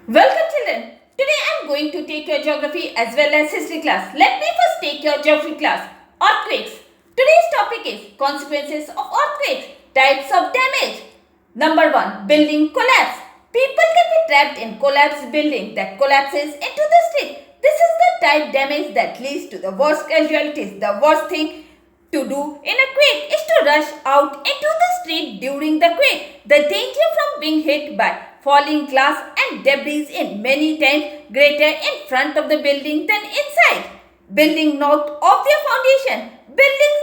Welcome children. Today I am going to take your geography as well as history class. Let me first take your geography class. Earthquakes. Today's topic is consequences of earthquakes, types of damage. Number 1. Building collapse. People can be trapped in collapsed building that collapses into the street. This is the type damage that leads to the worst casualties. The worst thing to do in a quake is to rush out into the street during the quake. The danger from being hit by falling glass and debris is many times greater in front of the building than inside. Building knocked off their foundation. Buildings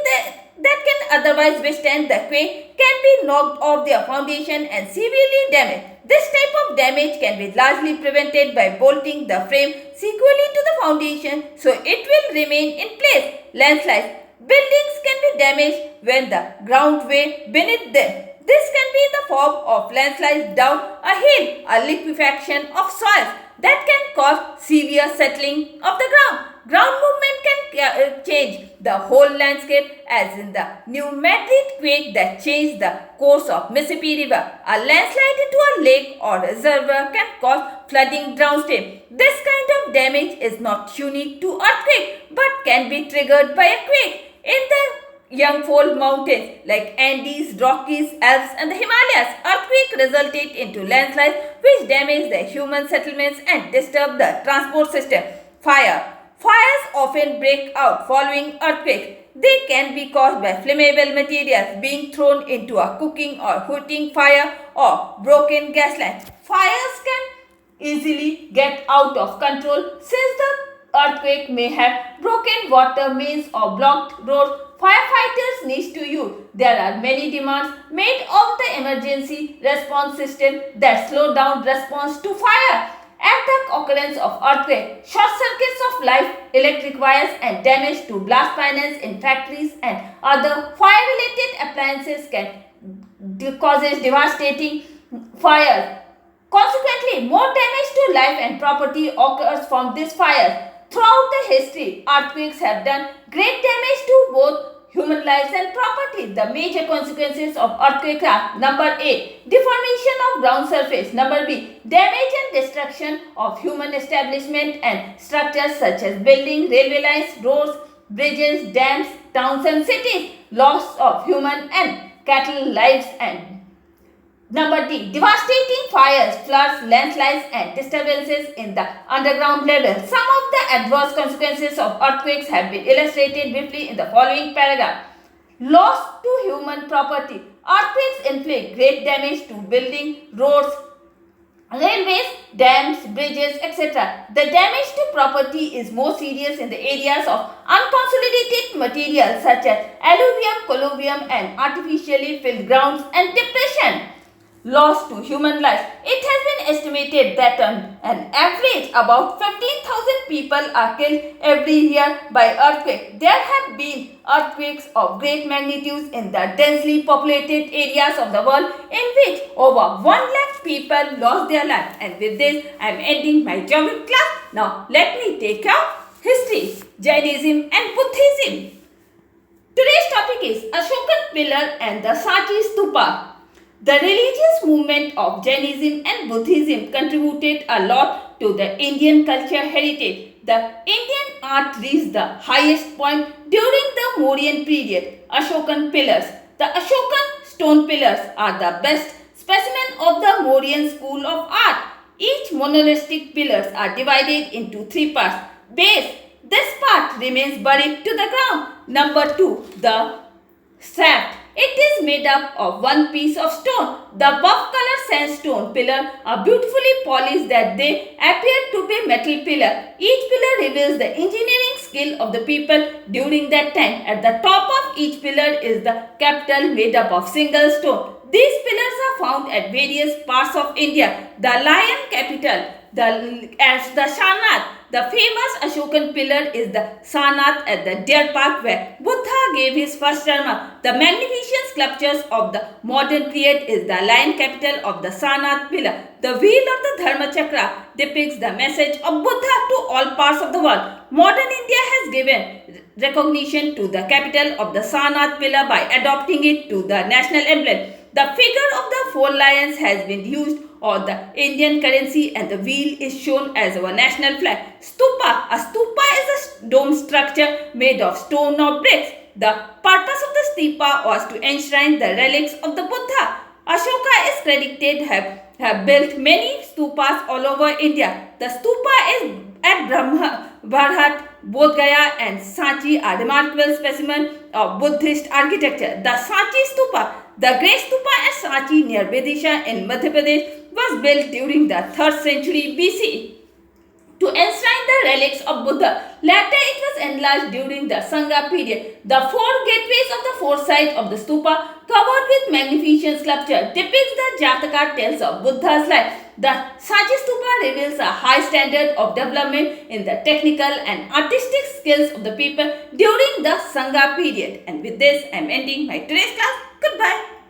that can otherwise withstand the quake can be knocked off their foundation and severely damaged. This type of damage can be largely prevented by bolting the frame securely to the foundation so it will remain in place. Landslides. Buildings can be damaged when the ground waves beneath them. This can be in the form of landslides down a hill, a liquefaction of soils that can cause severe settling of the ground. Ground movement can change the whole landscape, as in the New Madrid quake that changed the course of Mississippi River. A landslide into a lake or reservoir can cause flooding downstream. This kind of damage is not unique to earthquake but can be triggered by a quake. In the Youngfold Mountains like Andes, Rockies, Alps and the Himalayas, earthquake resulted into landslides which damaged the human settlements and disturbed the transport system. Fire. Fires often break out following earthquakes. They can be caused by flammable materials being thrown into a cooking or heating fire or broken gas lines. Fires can easily get out of control since the earthquake may have broken water mains or blocked roads. Firefighters need to use. There are many demands made of the emergency response system that slow down response to fire. At the occurrence of earthquake, short circuits of live electric wires and damage to blast furnaces in factories and other fire-related appliances can cause devastating fires. Consequently, more damage to life and property occurs from this fire. Throughout the history, earthquakes have done great damage to both human lives and property. The major consequences of earthquakes are: number A. Deformation of ground surface. Number B. Damage and destruction of human establishment and structures such as buildings, railway lines, roads, bridges, dams, towns and cities. Loss of human and cattle lives and Number D. Devastating fires, floods, landslides and disturbances in the underground level. Some of the adverse consequences of earthquakes have been illustrated briefly in the following paragraph. Loss to human property. Earthquakes inflict great damage to buildings, roads, railways, dams, bridges, etc. The damage to property is more serious in the areas of unconsolidated materials such as alluvium, colluvium and artificially filled grounds and depression. Loss to human life. It has been estimated that on an average about 15,000 people are killed every year by earthquake. There have been earthquakes of great magnitudes in the densely populated areas of the world in which over 1 lakh people lost their lives. And with this, I am ending my geography class. Now, let me take your history, Jainism and Buddhism. Today's topic is Ashokan Pillar and the Sanchi Stupa. The religious movement of Jainism and Buddhism contributed a lot to the Indian culture heritage. The Indian art reached the highest point during the Mauryan period. Ashokan pillars. The Ashokan stone pillars are the best specimen of the Mauryan school of art. Each monolithic pillars are divided into 3 parts. Base. This part remains buried to the ground. Number 2. The shaft. It is made up of one piece of stone. The buff color sandstone pillars are beautifully polished that they appear to be metal pillar. Each pillar reveals the engineering skill of the people during that time. At the top of each pillar is the capital made up of single stone. These pillars are found at various parts of India. The lion capital, the Sarnath. The famous Ashokan pillar is the Sarnath at the Deer Park where Buddha gave his first sermon. The magnificent sculptures of the modern period is the lion capital of the Sarnath pillar. The wheel of the Dharma Chakra depicts the message of Buddha to all parts of the world. Modern India has given recognition to the capital of the Sarnath pillar by adopting it to the national emblem. The figure of the four lions has been used on the Indian currency and the wheel is shown as our national flag. Stupa. A stupa is a dome structure made of stone or bricks. The purpose of the stupa was to enshrine the relics of the Buddha. Ashoka is credited have built many stupas all over India. The stupa is at Bharhat, Bodh Gaya and Sanchi are remarkable specimens of Buddhist architecture. The Sanchi Stupa, the great stupa at Sanchi near Vidisha in Madhya Pradesh, was built during the 3rd century BC to enshrine the relics of Buddha. Later it was enlarged during the Sangha period. The four gateways of the four sides of the stupa, covered with magnificent sculpture, depicts the Jataka tales of Buddha's life. The Sanchi Stupa reveals a high standard of development in the technical and artistic skills of the people during the Sangha period. And with this, I am ending my today's class. Goodbye.